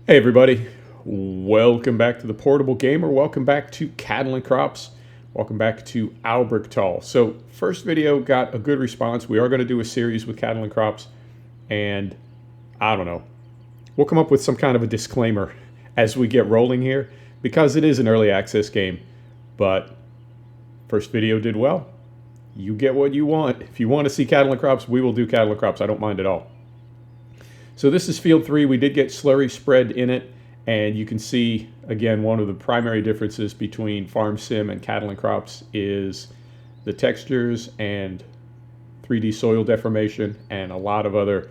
Hey everybody, welcome back to the Portable Gamer, welcome back to Cattle and Crops, welcome back to Albergtal. So first video got a good response. We are going to do a series with Cattle and Crops, and I don't know, we'll come up with some kind of a disclaimer as we get rolling here, because it is an early access game, but first video did well. You get what you want. If you want to see Cattle and Crops, we will do Cattle and Crops. I don't mind at all. So this is field 3. We did get slurry spread in it, and you can see, again, one of the primary differences between Farm Sim and Cattle and Crops is the textures and 3D soil deformation and a lot of other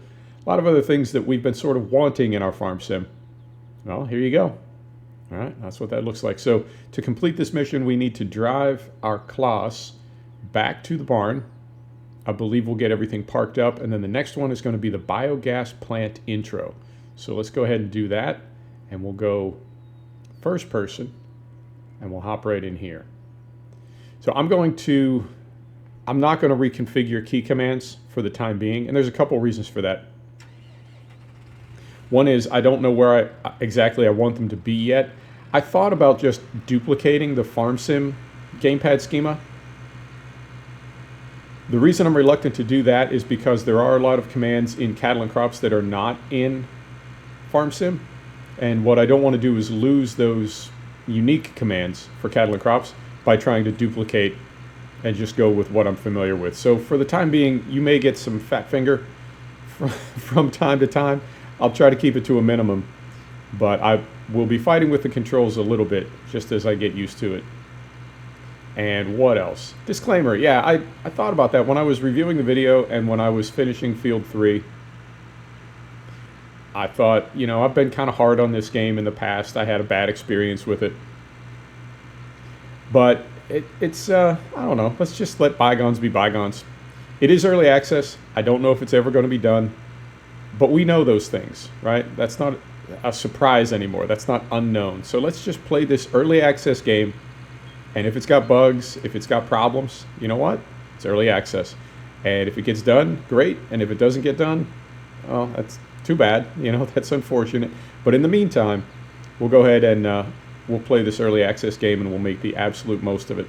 things that we've been sort of wanting in our Farm Sim. Well, here you go. All right, that's what that looks like. So to complete this mission, we need to drive our Claas back to the barn. I believe we'll get everything parked up, and then the next one is going to be the biogas plant intro. So let's go ahead and do that, and we'll go first person, and we'll hop right in here. So I'm not going to reconfigure key commands for the time being, and there's a couple reasons for that. One is I don't know where exactly I want them to be yet. I thought about just duplicating the Farm Sim gamepad schema. The reason I'm reluctant to do that is because there are a lot of commands in Cattle and Crops that are not in Farm Sim. And what I don't want to do is lose those unique commands for Cattle and Crops by trying to duplicate and just go with what I'm familiar with. So for the time being, you may get some fat finger from time to time. I'll try to keep it to a minimum, but I will be fighting with the controls a little bit just as I get used to it. And what else? Disclaimer, yeah, I thought about that when I was reviewing the video and when I was finishing Field 3. I thought, you know, I've been kind of hard on this game in the past. I had a bad experience with it. But it's I don't know, let's just let bygones be bygones. It is early access. I don't know if it's ever going to be done. But we know those things, right? That's not a surprise anymore. That's not unknown. So let's just play this early access game. And if it's got bugs, if it's got problems, you know what? It's early access. And if it gets done, great. And if it doesn't get done, well, that's too bad. You know, that's unfortunate. But in the meantime, we'll go ahead and we'll play this early access game, and we'll make the absolute most of it.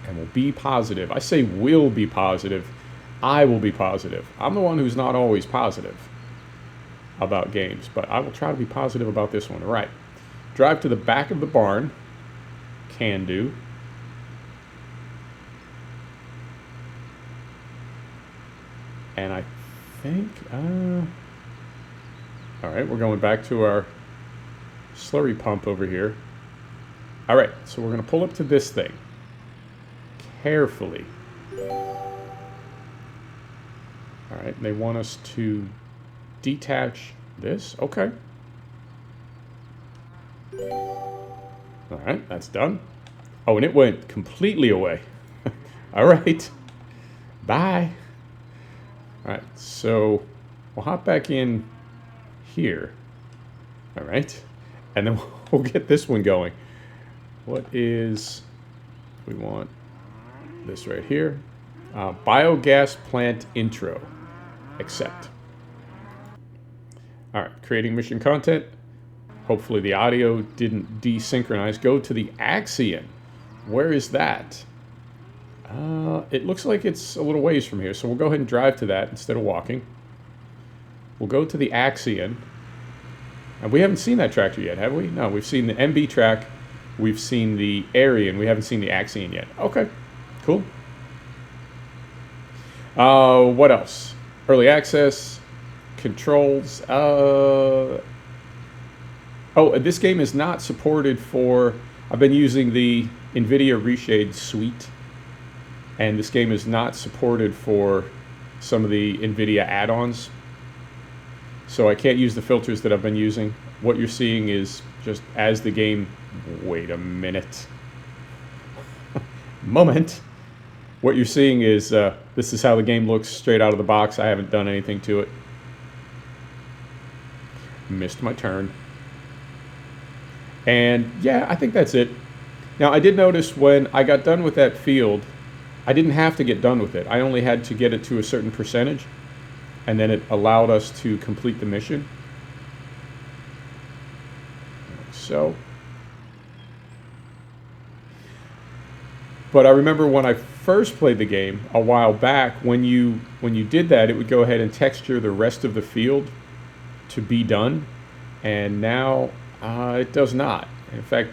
And we'll be positive. I say we'll be positive. I will be positive. I'm the one who's not always positive about games, but I will try to be positive about this one. All right. Drive to the back of the barn. Can do. And I think, all right, we're going back to our slurry pump over here. All right, so we're going to pull up to this thing carefully. All right, they want us to detach this. Okay. All right, that's done. Oh, and it went completely away. All right. Bye. All right, so we'll hop back in here. All right. And then we'll get this one going. What is, we want this right here. Biogas plant intro. Accept. All right, creating mission content. Hopefully the audio didn't desynchronize. Go to the Axion. Where is that? It looks like it's a little ways from here, so we'll go ahead and drive to that instead of walking. We'll go to the Axion. And we haven't seen that tractor yet, have we? No, we've seen the MB track. We've seen the Arian. We haven't seen the Axion yet. Okay, cool. What else? Early access, controls. Oh, this game is not supported for, I've been using the NVIDIA Reshade suite, and this game is not supported for some of the NVIDIA add-ons. So I can't use the filters that I've been using. What you're seeing is just as the game, wait a minute. Moment. What you're seeing is, this is how the game looks straight out of the box. I haven't done anything to it. Missed my turn. And yeah, I think that's it. Now, I did notice when I got done with that field, I didn't have to get done with it. I only had to get it to a certain percentage, and then it allowed us to complete the mission. so. But I remember when I first played the game a while back, when you did that, it would go ahead and texture the rest of the field to be done, and now it does not. In fact,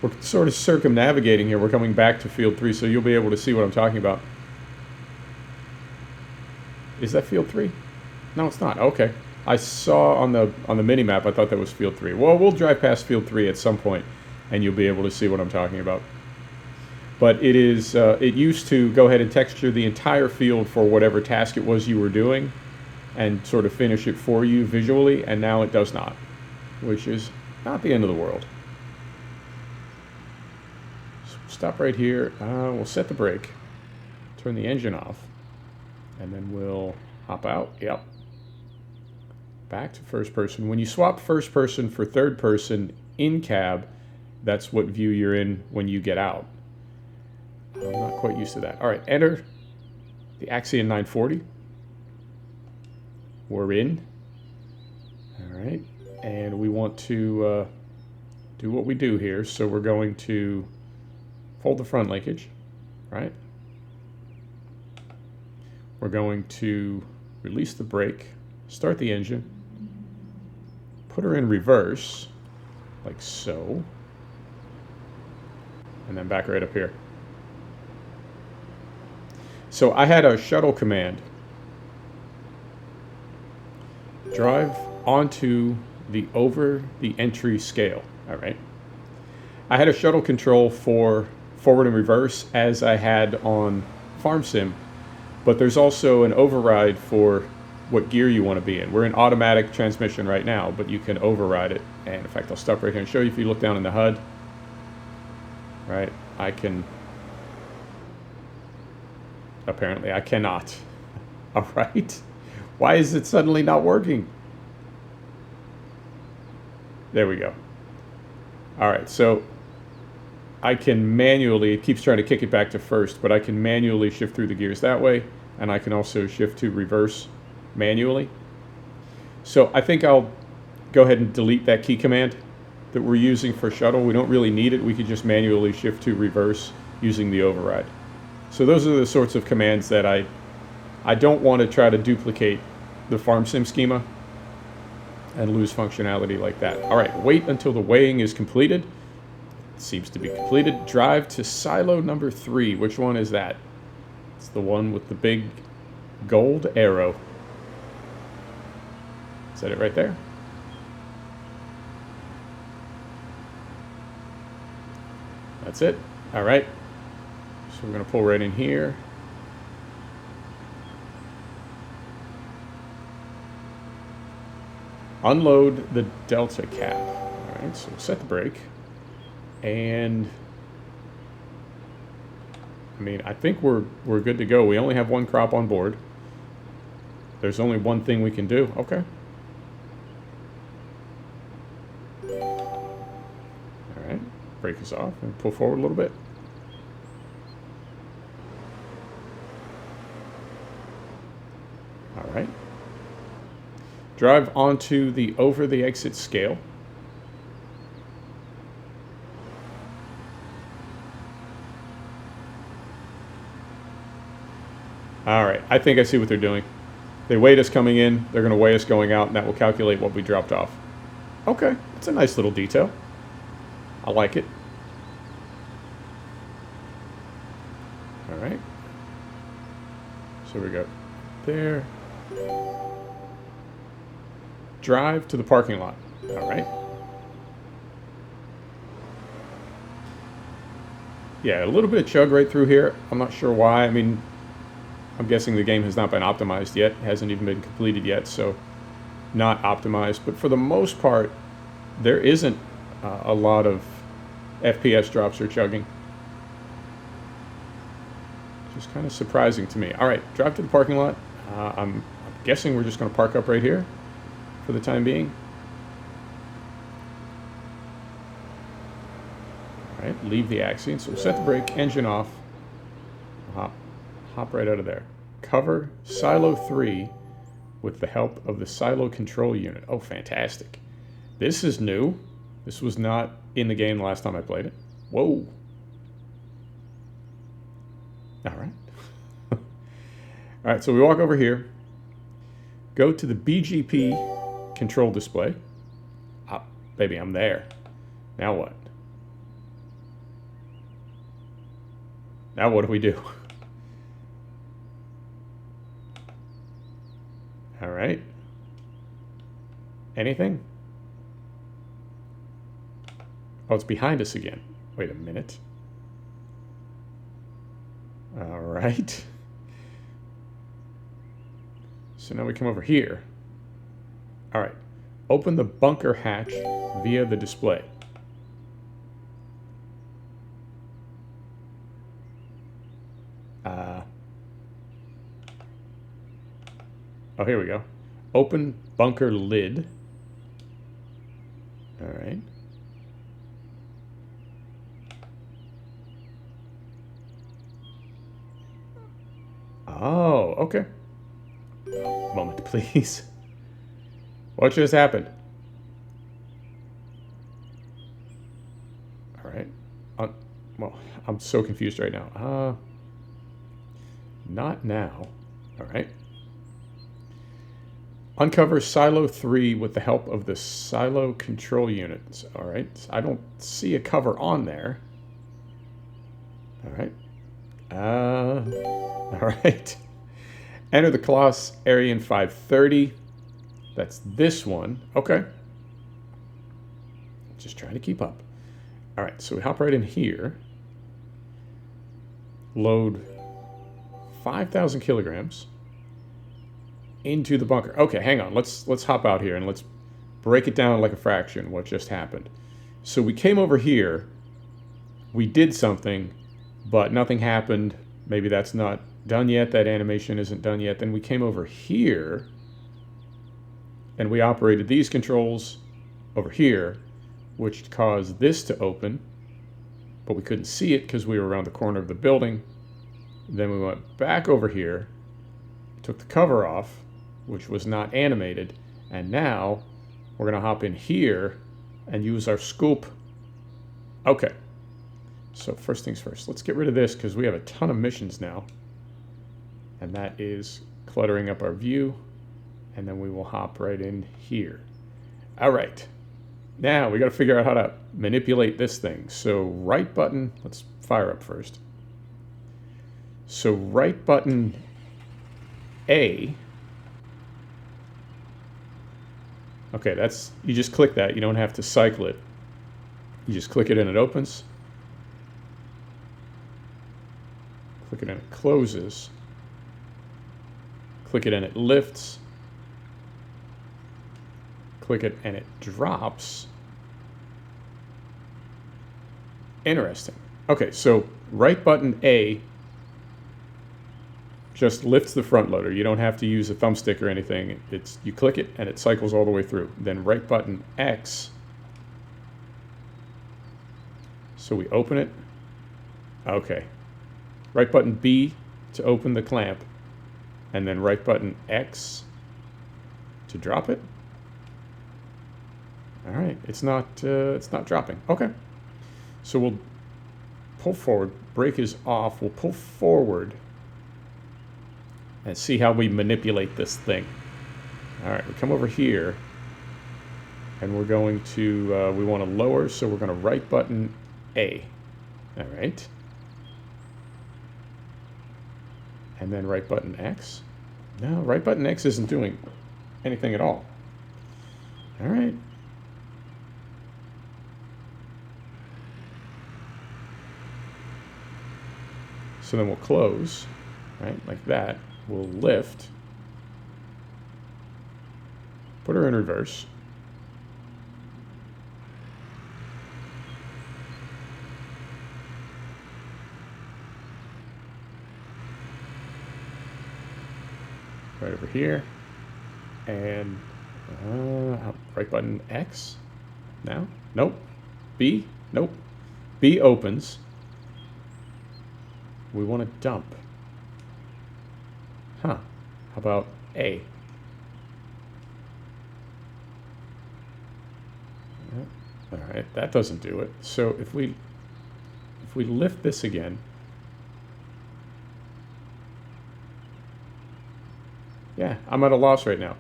we're sort of circumnavigating here. We're coming back to field 3, so you'll be able to see what I'm talking about. Is that field 3? No, it's not. Okay. I saw on the mini map, I thought that was field 3. Well, we'll drive past field 3 at some point, and you'll be able to see what I'm talking about. But it is it used to go ahead and texture the entire field for whatever task it was you were doing and sort of finish it for you visually, and now it does not, which is not the end of the world. So stop right here. We'll set the brake, turn the engine off, and then we'll hop out. Yep. Back to first person. When you swap first person for third person in cab, that's what view you're in when you get out. I'm not quite used to that. All right, enter the Axion 940. We're in. All right, and we want to do what we do here. So we're going to fold the front linkage, right? We're going to release the brake, start the engine, put her in reverse, like so, and then back right up here. So I had a shuttle command. Drive onto the over the entry scale. All right. I had a shuttle control for forward and reverse as I had on Farm Sim, but there's also an override for what gear you want to be in. We're in automatic transmission right now, but you can override it. And in fact, I'll stop right here and show you. If you look down in the HUD, right, I can. Apparently I cannot. All right. Why is it suddenly not working? There we go. All right, so I can manually, it keeps trying to kick it back to first, but I can manually shift through the gears that way, and I can also shift to reverse manually. So I think I'll go ahead and delete that key command that we're using for shuttle. We don't really need it. We could just manually shift to reverse using the override. So those are the sorts of commands that I don't want to try to duplicate the Farm Sim schema and lose functionality like that. All right, wait until the weighing is completed. It seems to be completed. Drive to silo number 3. Which one is that? It's the one with the big gold arrow. Is that it right there? That's it. All right. So we're going to pull right in here. Unload the Delta cap. All right, so set the brake. And I mean, I think we're good to go. We only have one crop on board. There's only one thing we can do. Okay. All right, brake is off and pull forward a little bit. All right. Drive onto the over the exit scale. All right, I think I see what they're doing. They weighed us coming in, they're going to weigh us going out, and that will calculate what we dropped off. Okay, that's a nice little detail. I like it. All right. So we go there. Drive to the parking lot. All right. Yeah, a little bit of chug right through here. I'm not sure why. I mean, I'm guessing the game has not been optimized yet. It hasn't even been completed yet, so not optimized. But for the most part, there isn't a lot of FPS drops or chugging. Just kind of surprising to me. All right, drive to the parking lot. I'm guessing we're just going to park up right here for the time being. All right, leave the Axion. So we'll set the brake, engine off. Hop right out of there. Cover Silo 3 with the help of the Silo Control Unit. Oh, fantastic. This is new. This was not in the game the last time I played it. Whoa. All right. All right, so we walk over here, go to the BGP control display. Ah, baby, I'm there. Now what? Now what do we do? All right. Anything? Oh, it's behind us again. Wait a minute. All right. So now we come over here. All right. Open the bunker hatch via the display. Oh, here we go. Open bunker lid. All right. Oh, okay. Moment, please. What just happened? All right. Well, I'm so confused right now. Not now. All right. Uncover silo 3 with the help of the silo control units. All right. I don't see a cover on there. All right. All right. Enter the Colossus area in 530. That's this one. Okay. Just trying to keep up. All right. So we hop right in here. Load 5,000 kilograms into the bunker. Okay, hang on. Let's hop out here and let's break it down like a fraction what just happened. So we came over here, we did something, but nothing happened. Maybe that's not done yet. That animation isn't done yet. Then we came over here and we operated these controls over here, which caused this to open, but we couldn't see it because we were around the corner of the building. Then we went back over here, took the cover off, which was not animated, and now we're going to hop in here and use our scoop. Okay, so first things first, let's get rid of this because we have a ton of missions now, and that is cluttering up our view, and then we will hop right in here. All right, now we got to figure out how to manipulate this thing. So right button, let's fire up first. So right button A. Okay, that's, you just click that. You don't have to cycle it. You just click it and it opens. Click it and it closes. Click it and it lifts. Click it and it drops. Interesting. Okay, so right button A just lifts the front loader. You don't have to use a thumbstick or anything. It's, you click it and it cycles all the way through. Then right button X. So we open it. Okay. Right button B to open the clamp. And then right button X to drop it. All right, it's not dropping. Okay. So we'll pull forward. Brake is off. We'll pull forward and see how we manipulate this thing. All right, we come over here and we're going to, we want to lower, so we're going to right button A. All right. And then right button X. No, right button X isn't doing anything at all. All right. So then we'll close, right, like that. We'll lift, put her in reverse, right over here, and right button X, now, nope, B, nope, B opens, we want to dump. Huh, how about A? All right, that doesn't do it. So if we lift this again, yeah, I'm at a loss right now.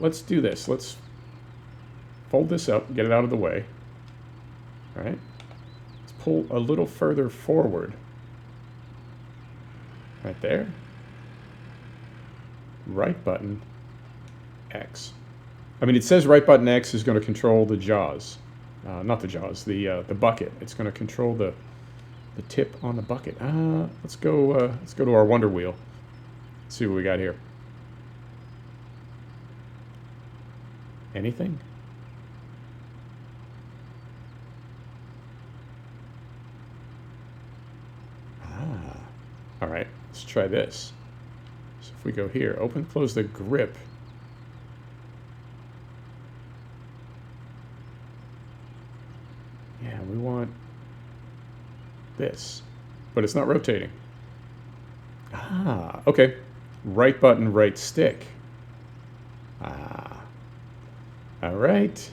Let's do this. Let's fold this up, get it out of the way. All right, let's pull a little further forward. Right there. Right button, X. I mean, it says right button X is going to control the jaws. Not the jaws, the bucket. It's going to control the tip on the bucket. Let's go to our Wonder Wheel. Let's see what we got here. Anything? All right, let's try this. So if we go here, open, close the grip. Yeah, we want this, but it's not rotating. Okay. Right button, right stick. All right.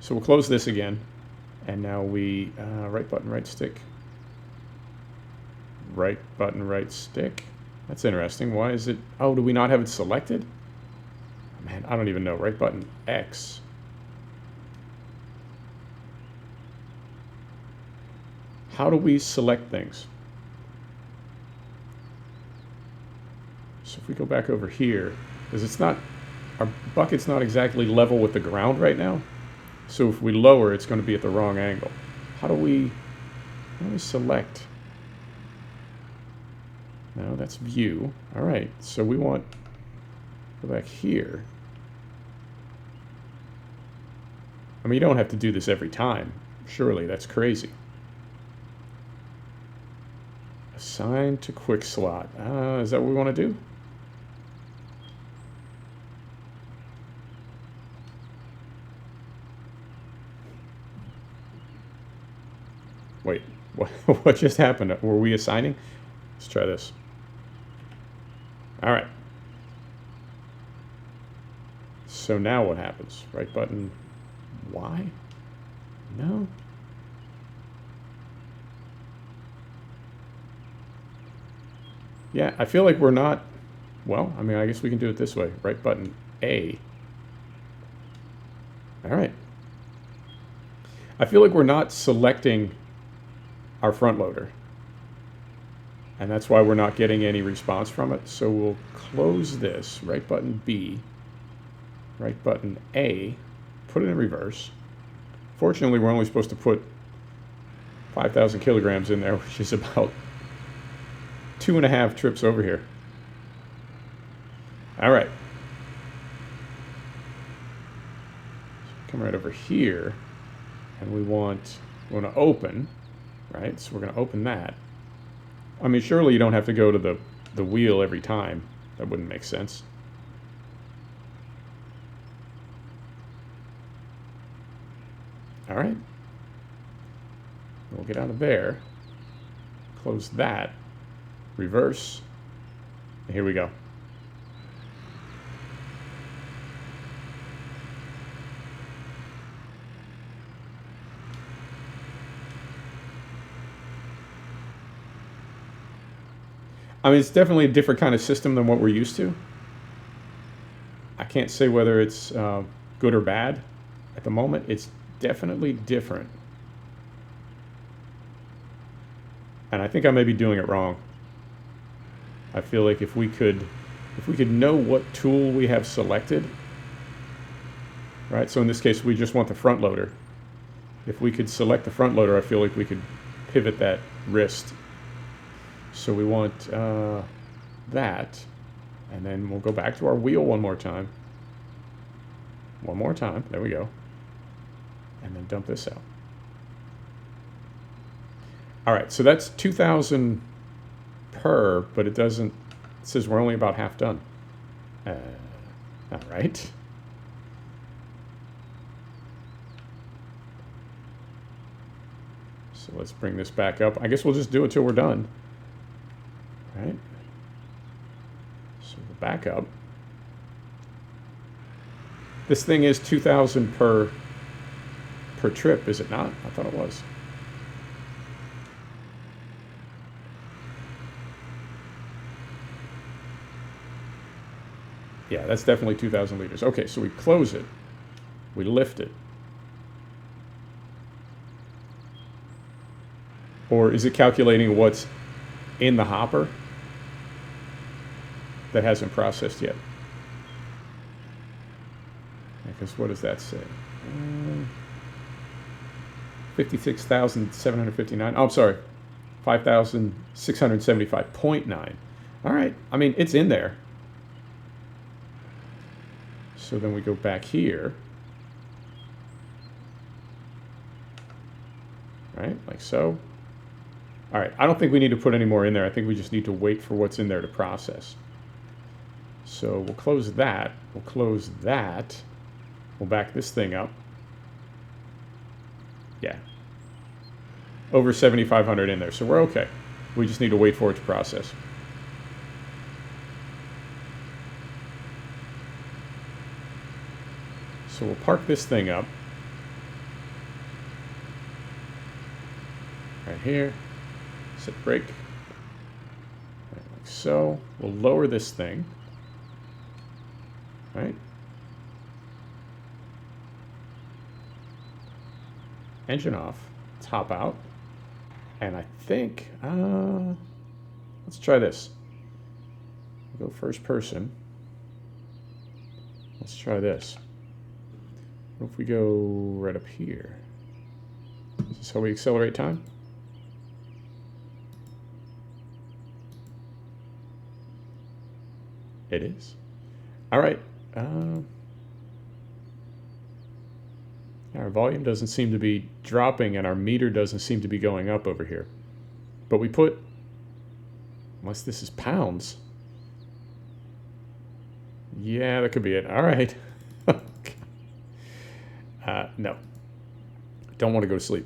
So we'll close this again, and now we right button, right stick. Right button, right stick. That's interesting. Why is it? Oh, do we not have it selected? Man, I don't even know. Right button, X. How do we select things? So if we go back over here, because it's not, our bucket's not exactly level with the ground right now. So if we lower, it's going to be at the wrong angle. How do we select? No, that's view. All right, so we want, go back here. I mean, you don't have to do this every time. Surely, that's crazy. Assign to quick slot. Is that what we want to do? Wait, what just happened? Were we assigning? Let's try this. All right. So now what happens? Right button, Y? No? Yeah, I feel like we're not, well, I mean, I guess we can do it this way. Right button, A. All right. I feel like we're not selecting our front loader. And that's why we're not getting any response from it. So we'll close this, right button B, right button A, put it in reverse. Fortunately, we're only supposed to put 5,000 kilograms in there, which is about 2.5 trips over here. All right. So come right over here, and we want to open, right? So we're going to open that. I mean, surely you don't have to go to the wheel every time. That wouldn't make sense. All right. We'll get out of there. Close that. Reverse. And here we go. I mean, it's definitely a different kind of system than what we're used to. I can't say whether it's good or bad at the moment. It's definitely different. And I think I may be doing it wrong. I feel like if we could know what tool we have selected, right? So in this case, we just want the front loader. If we could select the front loader, I feel like we could pivot that wrist. So we want that, and then we'll go back to our wheel one more time. One more time, there we go. And then dump this out. All right, so that's 2,000 per, but it says we're only about half done. All right. So let's bring this back up. I guess we'll just do it till we're done. Right? So we'll back up. This thing is 2,000 per trip, is it not? I thought it was. Yeah, that's definitely 2,000 liters. Okay, so we close it. We lift it. Or is it calculating what's in the hopper that hasn't processed yet? Because what does that say? 56,759. Oh, I'm sorry. 5,675.9. All right. I mean, it's in there. So then we go back here. Right, like so. All right, I don't think we need to put any more in there. I think we just need to wait for what's in there to process. So we'll close that. We'll close that. We'll back this thing up. Yeah. Over 7,500 in there, so we're okay. We just need to wait for it to process. So we'll park this thing up. Right here. Set brake. Right, like so. We'll lower this thing. Right. Engine off. Let's hop out. And I think, let's try this. We'll go first person. Let's try this. What if we go right up here? Is this how we accelerate time? It is. All right. Our volume doesn't seem to be dropping and our meter doesn't seem to be going up over here. But we put, unless this is pounds. Yeah, that could be it. All right. No. Don't want to go to sleep.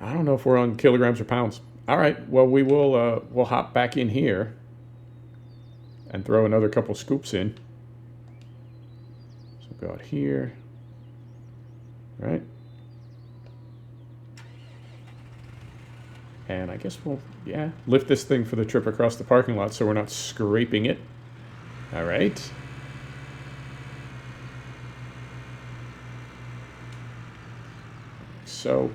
I don't know if we're on kilograms or pounds. All right. Well, we will we'll hop back in here and throw another couple scoops in. So go out here. Right. And I guess we'll, yeah, lift this thing for the trip across the parking lot so we're not scraping it. All right. So.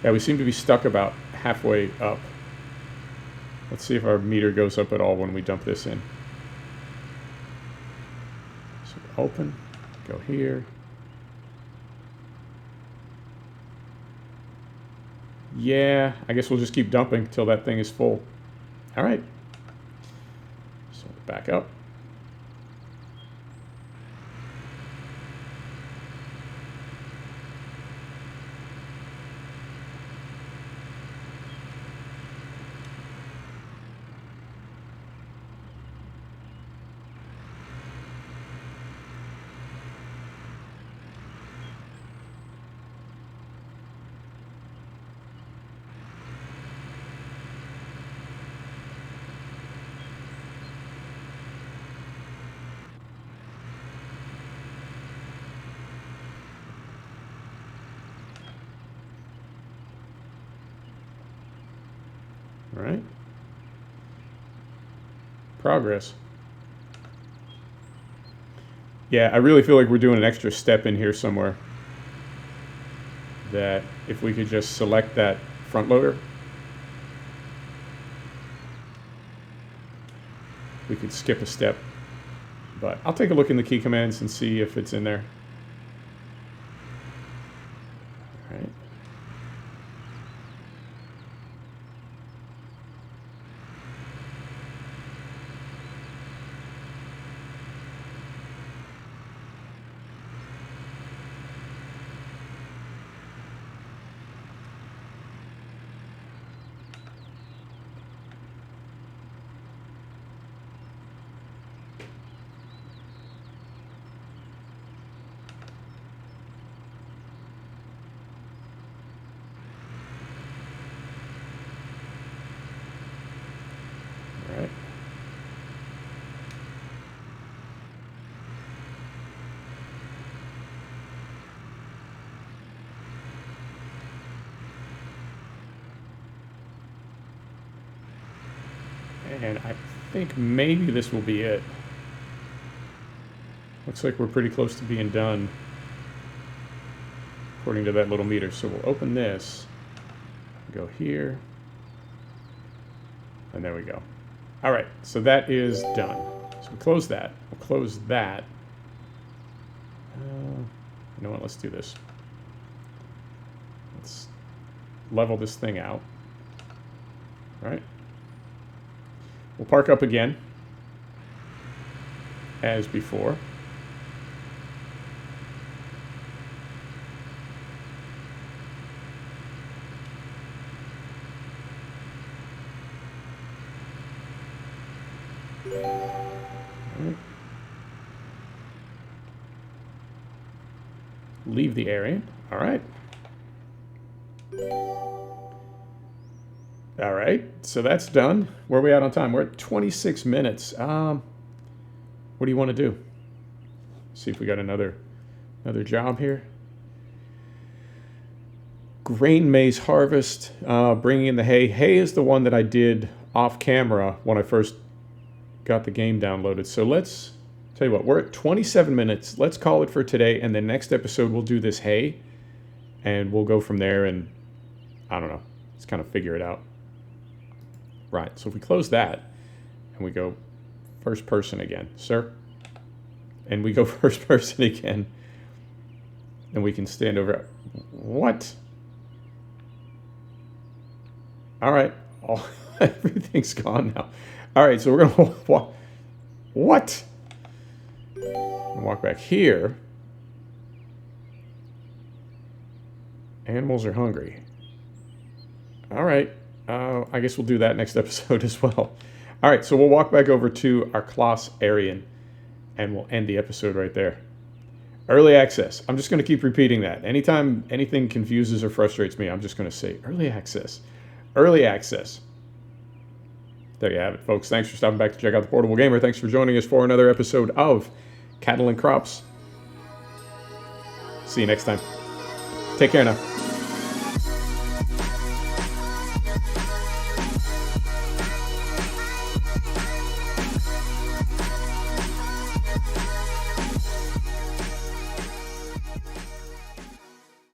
Yeah, we seem to be stuck about halfway up. Let's see if our meter goes up at all when we dump this in. So open, go here. Yeah, I guess we'll just keep dumping until that thing is full. All right. So back up. All right. Progress. Yeah, I really feel like we're doing an extra step in here somewhere. That if we could just select that front loader, we could skip a step. But I'll take a look in the key commands and see if it's in there. All right. And I think maybe this will be it. Looks like we're pretty close to being done, according to that little meter. So we'll open this, go here, and there we go. All right, so that is done. So we close that. We'll close that. You know what? Let's do this. Let's level this thing out. All right. We'll park up again, as before. Leave the area. All right. All right, so that's done. Where are we at on time? We're at 26 minutes. What do you want to do? See if we got another job here. Grain maize harvest, bringing in the hay. Hay is the one that I did off camera when I first got the game downloaded. So let's tell you what, we're at 27 minutes. Let's call it for today, and the next episode we'll do this hay, and we'll go from there, and I don't know, let's kind of figure it out. Right, so if we close that, and we go first person again, sir, and we go first person again, and we can stand over. What? All right, everything's gone now. All right, so we're gonna walk. What? Walk back here. Animals are hungry. All right. I guess we'll do that next episode as well. All right, so we'll walk back over to our Klaus Aryan, and we'll end the episode right there. Early access. I'm just going to keep repeating that. Anytime anything confuses or frustrates me, I'm just going to say early access. Early access. There you have it, folks. Thanks for stopping back to check out The Portable Gamer. Thanks for joining us for another episode of Cattle and Crops. See you next time. Take care now.